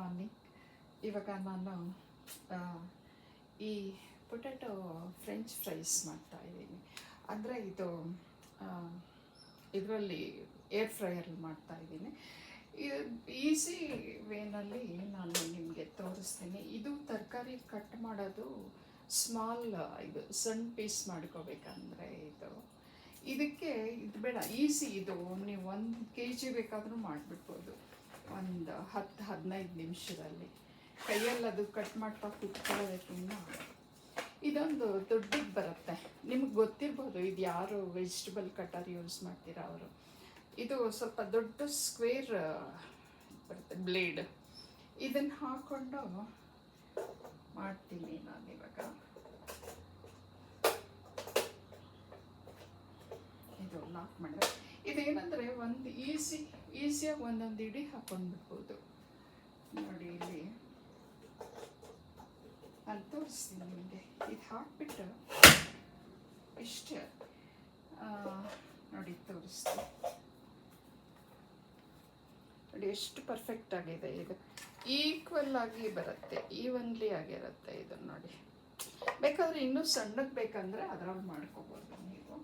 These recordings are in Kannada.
ಮಾರ್ನಿಂಗ್. ಇವಾಗ ನಾನು ಈ ಪೊಟ್ಯಾಟೊ ಫ್ರೆಂಚ್ ಫ್ರೈಸ್ ಮಾಡ್ತಾಯಿದ್ದೀನಿ. ಅಂದರೆ ಇದು ಇದರಲ್ಲಿ ಏರ್ ಫ್ರೈಯಲ್ಲಿ ಮಾಡ್ತಾಯಿದ್ದೀನಿ. ಇದು ಈಸಿ ವೇನಲ್ಲಿ ನಾನು ನಿಮಗೆ ತೋರಿಸ್ತೀನಿ. ಇದು ತರಕಾರಿ ಕಟ್ ಮಾಡೋದು ಸ್ಮಾಲ್, ಇದು ಸಣ್ಣ ಪೀಸ್ ಮಾಡ್ಕೋಬೇಕಂದ್ರೆ ಇದಕ್ಕೆ ಇದು ಬೇಡ, ಈಸಿ. ಇದು ನೀವು 1 kg ಬೇಕಾದರೂ ಮಾಡಿಬಿಡ್ಬೋದು ಒಂದು 10-15 ನಿಮಿಷದಲ್ಲಿ. ಕೈಯಲ್ಲಿ ಅದು ಕಟ್ ಮಾಡ್ತಾ ಕುತ್ಕೊಳ್ಳೋದಕ್ಕಿಂತ ಇದೊಂದು ದೊಡ್ಡದು ಬರುತ್ತೆ. ನಿಮ್ಗೆ ಗೊತ್ತಿರ್ಬೋದು ಇದು ಯಾರು ವೆಜಿಟಬಲ್ ಕಟರ್ ಯೂಸ್ ಮಾಡ್ತೀರಾ ಅವರು. ಇದು ಸ್ವಲ್ಪ ದೊಡ್ಡ ಸ್ಕ್ವೇರ್ ಬರುತ್ತೆ ಬ್ಲೇಡ್. ಇದನ್ನು ಹಾಕ್ಕೊಂಡು ಮಾಡ್ತೀನಿ ನಾನಿವಾಗ. ಇದು ಲಾಕ್ ಮಾಡಿದೆ. ಇದೇನಂದರೆ ಒಂದು ಈಸಿಯಾಗಿ ಒಂದೊಂದು ಇಡೀ ಹಾಕ್ಕೊಂಡ್ಬಿಡ್ಬೋದು. ನೋಡಿ ಇಲ್ಲಿ ನಾನು ತೋರಿಸ್ತೀನಿ ನಿಮಗೆ. ಇದು ಹಾಕ್ಬಿಟ್ಟು ಇಷ್ಟೇ ನೋಡಿ ತೋರಿಸ್ತೀನಿ. ನೋಡಿ ಎಷ್ಟು ಪರ್ಫೆಕ್ಟ್ ಆಗಿದೆ. ಇದು ಈಕ್ವಲ್ ಆಗಿ ಬರುತ್ತೆ, ಈವನ್ಲಿ ಆಗಿರುತ್ತೆ. ಇದು ನೋಡಿ, ಬೇಕಾದರೆ ಇನ್ನೂ ಸಣ್ಣಗೆ ಬೇಕಂದರೆ ಅದರಲ್ಲಿ ಮಾಡ್ಕೋಬೋದು ನೀವು.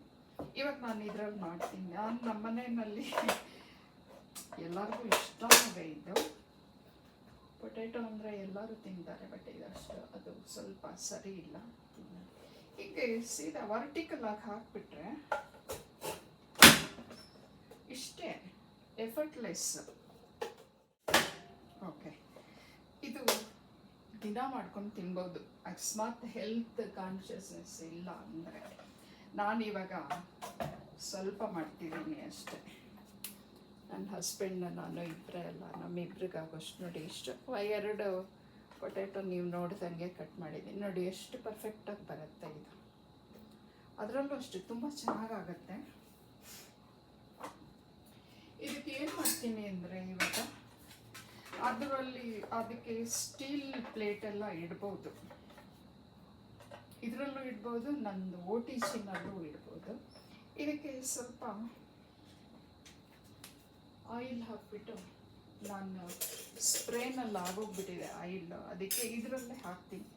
ಇವಾಗ ನಾನು ಇದರಲ್ಲಿ ಮಾಡ್ತೀನಿ. ನಾನು ನಮ್ಮ ಮನೆಯಲ್ಲಿ ಎಲ್ಲರಿಗೂ ಇಷ್ಟವೇ ಇದು ಪೊಟ್ಯಾಟೊ ಅಂದರೆ ಎಲ್ಲರೂ ತಿಂತಾರೆ. ಬಟ್ ಅದು ಸ್ವಲ್ಪ ಸರಿ ಇಲ್ಲ. ಹೀಗೆ ಸೀದಾ ವರ್ಟಿಕಲ್ ಆಗಿ ಹಾಕ್ಬಿಟ್ರೆ ಇಷ್ಟೇ, ಎಫರ್ಟ್ಲೆಸ್. ಓಕೆ, ಇದು ದಿನ ಮಾಡ್ಕೊಂಡು ತಿನ್ಬೋದು. ಅಕಸ್ಮಾತ್ ಹೆಲ್ತ್ ಕಾನ್ಷಿಯಸ್ನೆಸ್ ಇಲ್ಲ ಅಂದರೆ. ನಾನಿವಾಗ ಸ್ವಲ್ಪ ಮಾಡ್ತಿದ್ದೀನಿ ಅಷ್ಟೇ. ನನ್ನ ಹಸ್ಬೆಂಡ್ ನಾನು ಇಬ್ಬರೇ ಅಲ್ಲ, ನಮ್ಮಿಬ್ರಿಗಾಗೋಷ್ಟು. ನೋಡಿ ಇಷ್ಟು 2 ಪೊಟ್ಯಾಟೊ ನೀವು ನೋಡ್ದಂಗೆ ಕಟ್ ಮಾಡಿದ್ದೀನಿ. ನೋಡಿ ಎಷ್ಟು ಪರ್ಫೆಕ್ಟಾಗಿ ಬರುತ್ತೆ ಇದು. ಅದರಲ್ಲೂ ಅಷ್ಟು ತುಂಬ ಚೆನ್ನಾಗಾಗತ್ತೆ. ಇದಕ್ಕೆ ಏನು ಮಾಡ್ತೀನಿ ಅಂದರೆ ಇವಾಗ ಅದಕ್ಕೆ ಸ್ಟೀಲ್ ಪ್ಲೇಟೆಲ್ಲ ಇಡ್ಬೋದು. ಇದರಲ್ಲೂ ಇಡ್ಬೋದು, ನಂದು OTGನಲ್ಲೂ ಇಡ್ಬೋದು. ಇದಕ್ಕೆ ಸ್ವಲ್ಪ ಆಯಿಲ್ ಹಾಕ್ಬಿಟ್ಟು, ನಾನು ಸ್ಪ್ರೇನಲ್ಲಿ ಆಗೋಗ್ಬಿಟ್ಟಿದೆ ಆಯಿಲ್, ಅದಕ್ಕೆ ಇದರಲ್ಲೇ ಹಾಕ್ತೀನಿ.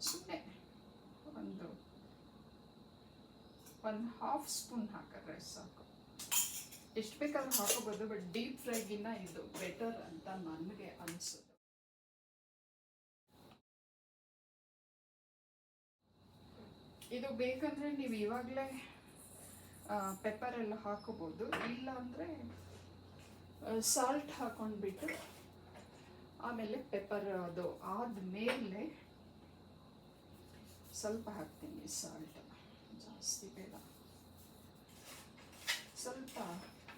ಸುಮ್ಮನೆ ಒಂದು 1/2 ಸ್ಪೂನ್ ಹಾಕಿದ್ರೆ ಸಾಕು. ಎಷ್ಟು ಬೇಕಾದ್ರೂ ಹಾಕೋಬೋದು. ಬಟ್ ಡೀಪ್ ಫ್ರೈಗಿನ್ನ ಇದು ಬೆಟರ್ ಅಂತ ನನಗೆ ಅನಿಸೋದು. ಇದು ಬೇಕಂದರೆ ನೀವು ಇವಾಗಲೇ ಪೆಪ್ಪರ್ ಎಲ್ಲ ಹಾಕೋಬೋದು. ಇಲ್ಲ ಅಂದರೆ ಸಾಲ್ಟ್ ಹಾಕೊಂಡ್ಬಿಟ್ಟು ಆಮೇಲೆ ಪೆಪ್ಪರ್ ಅದು ಆದಮೇಲೆ ಸ್ವಲ್ಪ ಹಾಕ್ತೀನಿ ಸಾಲ್ಟ್, ಜಾಸ್ತಿ ಬೇಡ. ಸ್ವಲ್ಪ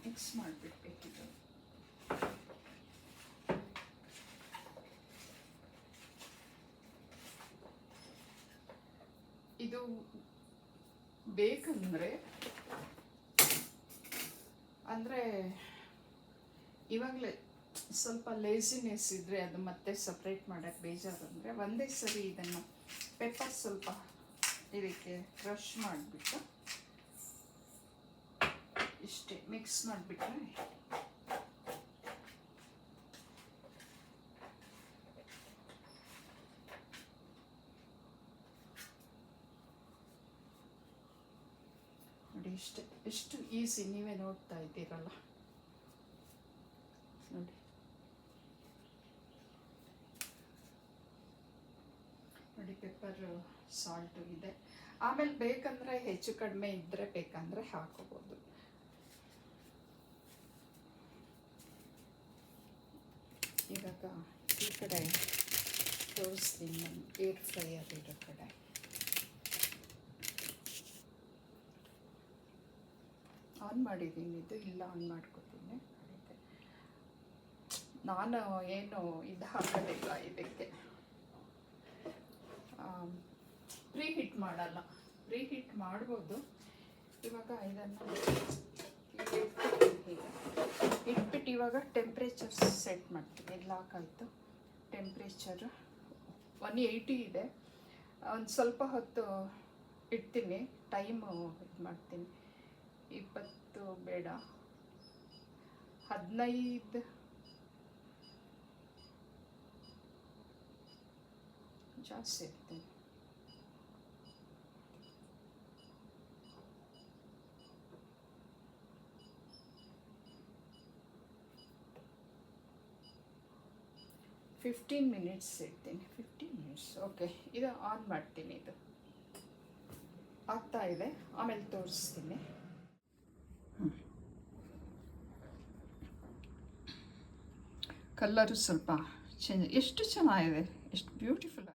ಮಿಕ್ಸ್ ಮಾಡಿಬಿಡ್ಬೇಕಿದು. ಇದು ಬೇಕಂದರೆ ಅಂದರೆ ಇವಾಗಲೇ ಸ್ವಲ್ಪ ಲೇಸಿನೆಸ್ ಇದ್ದರೆ ಅದು ಮತ್ತೆ ಸಪ್ರೇಟ್ ಮಾಡೋಕ್ಕೆ ಬೇಜಾರಂದರೆ ಒಂದೇ ಸರಿ ಇದನ್ನು ಪೆಪ್ಪರ್ ಸ್ವಲ್ಪ ಇದಕ್ಕೆ ಕ್ರಷ್ ಮಾಡಿಬಿಟ್ಟು ಇಷ್ಟೇ ಮಿಕ್ಸ್ ಮಾಡಿಬಿಟ್ರೆ ನೋಡಿ ಇಷ್ಟೇ. ಎಷ್ಟು ಈಸಿ, ನೀವೇ ನೋಡ್ತಾ ಇದ್ದೀರಲ್ಲ. ನೋಡಿ ನೋಡಿ ಪೆಪ್ಪರ್ ಸಾಲ್ಟು ಇದೆ. ಆಮೇಲೆ ಬೇಕಂದರೆ ಹೆಚ್ಚು ಕಡಿಮೆ ಇದ್ದರೆ ಬೇಕಂದರೆ ಹಾಕೋಬೋದು. ಇವಾಗ ಈ ಕಡೆ ತೋರಿಸ್ತೀನಿ, ನಾನು ಏರ್ ಫ್ರೈಯರ್ ಇರೋ ಕಡೆ. ಆನ್ ಮಾಡಿದ್ದೀನಿ, ಇದು ಇಲ್ಲ ಆನ್ ಮಾಡ್ಕೊತೀನಿ. ನಾನು ಏನು ಇದು ಹಾಕೋದಿಲ್ಲ ಇದಕ್ಕೆ, ಪ್ರೀ ಹೀಟ್ ಮಾಡಲ್ಲ. ಪ್ರೀ ಹೀಟ್ ಮಾಡ್ಬೋದು. ಇವಾಗ ಇದನ್ನು ಇಟ್ಬಿಟ್ಟು ಇವಾಗ ಟೆಂಪ್ರೇಚರ್ ಸೆಟ್ ಮಾಡ್ತೀನಿ. ಲಾಕ್ ಆಯಿತು. ಟೆಂಪ್ರೇಚರ್ 180 ಇದೆ. ಒಂದು ಸ್ವಲ್ಪ ಹೊತ್ತು ಇಡ್ತೀನಿ. ಟೈಮು ಇದು ಮಾಡ್ತೀನಿ, 20 ಬೇಡ, 15 ಜಾಸ್ತಿ ಇರ್ತೇನೆ. ಫಿಫ್ಟೀನ್ ಮಿನಿಟ್ಸ್ ಇಡ್ತೀನಿ. 15 ಮಿನಿಟ್ಸ್. ಓಕೆ, ಇದು ಆನ್ ಮಾಡ್ತೀನಿ. ಇದು ಆಗ್ತಾ ಇದೆ, ಆಮೇಲೆ ತೋರಿಸ್ತೀನಿ. ಕಲ್ಲರು ಸ್ವಲ್ಪ ಚೇಂಜ್. ಎಷ್ಟು ಚೆನ್ನಾಗಿದೆ, ಎಷ್ಟು ಬ್ಯೂಟಿಫುಲ್.